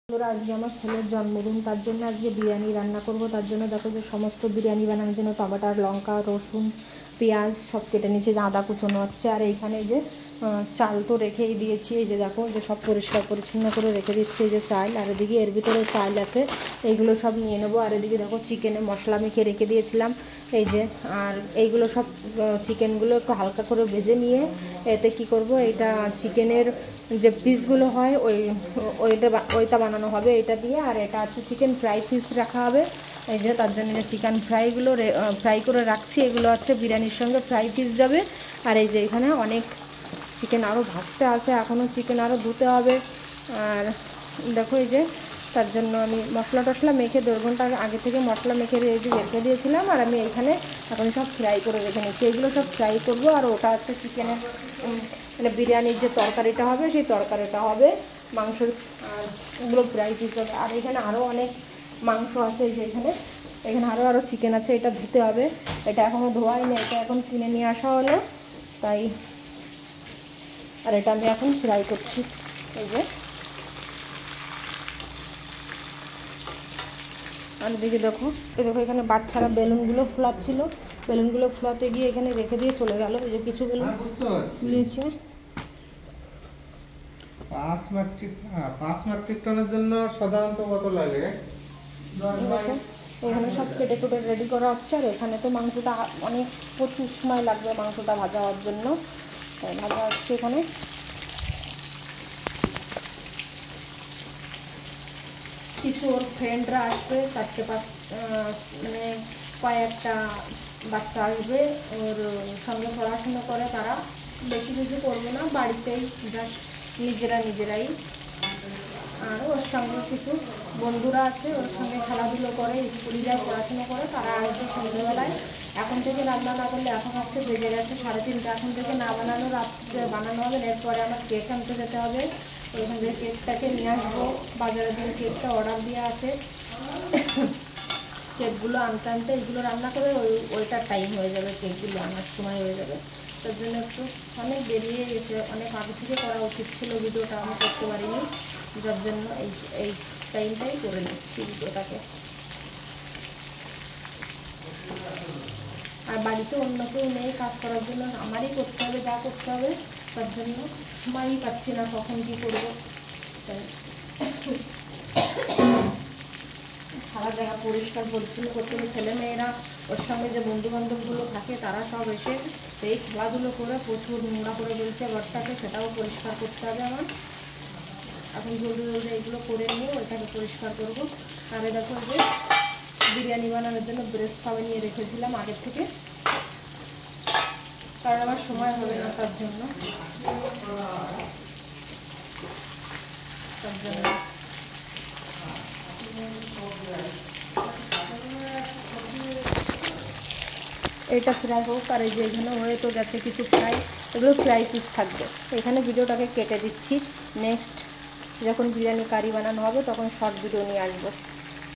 বন্ধুরা, আজকে আমার ছেলের জন্মদিন, তার জন্য আজকে বিরিয়ানি রান্না করব। তার জন্য দেখো যে সমস্ত বিরিয়ানি বানানোর জন্য টমেটো, লঙ্কা, রসুন, পেঁয়াজ সব কেটে নিয়েছি, যে আদা কুচোনো হচ্ছে। আর এইখানে যে চাল তো রেখেই দিয়েছি, এই যে দেখো যে সব পরিষ্কার পরিচ্ছন্ন করে রেখে দিচ্ছি, এই যে চাল। আর এদিকে এর ভিতরে চাল আছে, এইগুলো সব নিয়ে নেবো। আর এদিকে দেখো চিকেনে মশলা মেখে রেখে দিয়েছিলাম, এই যে। আর এইগুলো সব চিকেনগুলো একটু হালকা করে ভেজে নিয়ে এতে কি করব, এইটা চিকেনের যে পিসগুলো হয় ওইটা বানানো হবে এটা দিয়ে। আর এটা হচ্ছে চিকেন ফ্রাই পিস রাখা হবে, এই যে। তার জন্য চিকেন ফ্রাইগুলো ফ্রাই করে রাখছি, এগুলো হচ্ছে বিরিয়ানির সঙ্গে ফ্রাই পিস যাবে। আর এই যে এখানে অনেক চিকেন আরও ভাজতে আছে, এখনও চিকেন আরও ধুতে হবে। আর দেখো এই যে, তার জন্য আমি মশলা টশলা মেখে 1.5 ঘন্টা আগে থেকে মশলা মেখে রেখে দিয়েছিলাম। আর আমি এইখানে এখন সব ফ্রাই করে রেখে নিচ্ছি, এগুলো সব ফ্রাই করবো। আর ওটা হচ্ছে চিকেনের মানে বিরিয়ানির যে তরকারিটা হবে, সেই তরকারিটা হবে মাংস। আর ওগুলো ফ্রাই পিস হবে। আর এখানে আরও অনেক মাংস আছে, এই যে এখানে আরও চিকেন আছে, এটা ধুতে হবে। এটা এখনও ধোয়াই নেই, এটা এখন কিনে নিয়ে আসা হলো, তাই। আর এটা আমি এখন ফ্রাই করছি, এই যে। আর দিকে দেখো, এখানে বাচ্চারা বেলুনগুলো ফুলাচ্ছিল, বেলুনগুলো ফুলাতে গিয়ে এখানে রেখে দিয়ে চলে গেল, এই যে কিছু বেলুন ফুলিয়েছে। 5 মেট্রিক টনের জন্য সাধারণত কত লাগে? এখানে সব কেটে কুটে রেডি করা হচ্ছে। আর এখানে তো মাংসটা অনেক প্রচুর সময় লাগবে মাংসটা ভাজা হওয়ার জন্য, তাই ভাজা হচ্ছে এখানে। কিছু ওর ফ্রেন্ডরা আসবে, 4-5 মানে কয়েকটা বাচ্চা আসবে, ওর সঙ্গে পড়াশুনো করে তারা। বেশি কিছু করবো না, বাড়িতেই জাস্ট নিজেরাই। আর ওর সঙ্গে কিছু বন্ধুরা আছে, ওর সঙ্গে খেলাধুলো করে, স্কুলে যায়, পড়াশুনো করে, তারা আসবে সন্ধ্যেবেলায়। এখন থেকে রান্না না করলে, এখন হচ্ছে বেজে গেছে 3:30, এখন থেকে না বানানো, রাত্রে বানানো হবে। এরপরে আমার কেক আনতে যেতে হবে, ওইখান থেকে কেকটাকে নিয়ে আসবো। বাজারে দিয়ে কেকটা অর্ডার দিয়ে আছে, কেকগুলো আনতে এগুলো রান্না করে ওইটার টাইম হয়ে যাবে, কেকগুলো আনার সময় হয়ে যাবে। তার জন্য একটু অনেক বেরিয়ে গেছে, অনেক আগে থেকে করা উচিত ছিল, ভিডিওটা আমি করতে পারিনি, যার জন্য এই টাইমটাই করে নিচ্ছি ভিডিওটাকে। আর বাড়িতে অন্য কেউ নেই কাজ করার জন্য, আমারই করতে হবে, যা করতে হবে। তার জন্য সময়ই পাচ্ছি না কখন কী করবো, তাই। সারা জায়গা পরিষ্কার পরিচ্ছন্ন করতে হবে। ছেলেমেয়েরা, ওর সঙ্গে যে বন্ধুবান্ধবগুলো থাকে, তারা সব এসে এই খেলাধুলো করে প্রচুর নোংরা করে ফেলছে ঘরটাকে, সেটাও পরিষ্কার করতে হবে আমার। এখন জলদি এগুলো করে নিয়ে ওইটাকে পরিষ্কার করবো। আর দেখো যে বিরিয়ানি বানানোর জন্য ব্রেস্ট খাওয়া নিয়ে রেখেছিলাম আগের থেকে, কারণ আমার সময় হবে না, তার জন্য। এটা ফ্রাই হোক। আর এই যে এখানে হয়ে তো গেছে কিছু ফ্রাই, এগুলো ফ্রাই পিস থাকবে। এখানে ভিডিওটাকে কেটে দিচ্ছি, নেক্সট যখন বিরিয়ানি কারি বানানো হবে তখন শর্ট ভিডিও নিয়ে আসবো।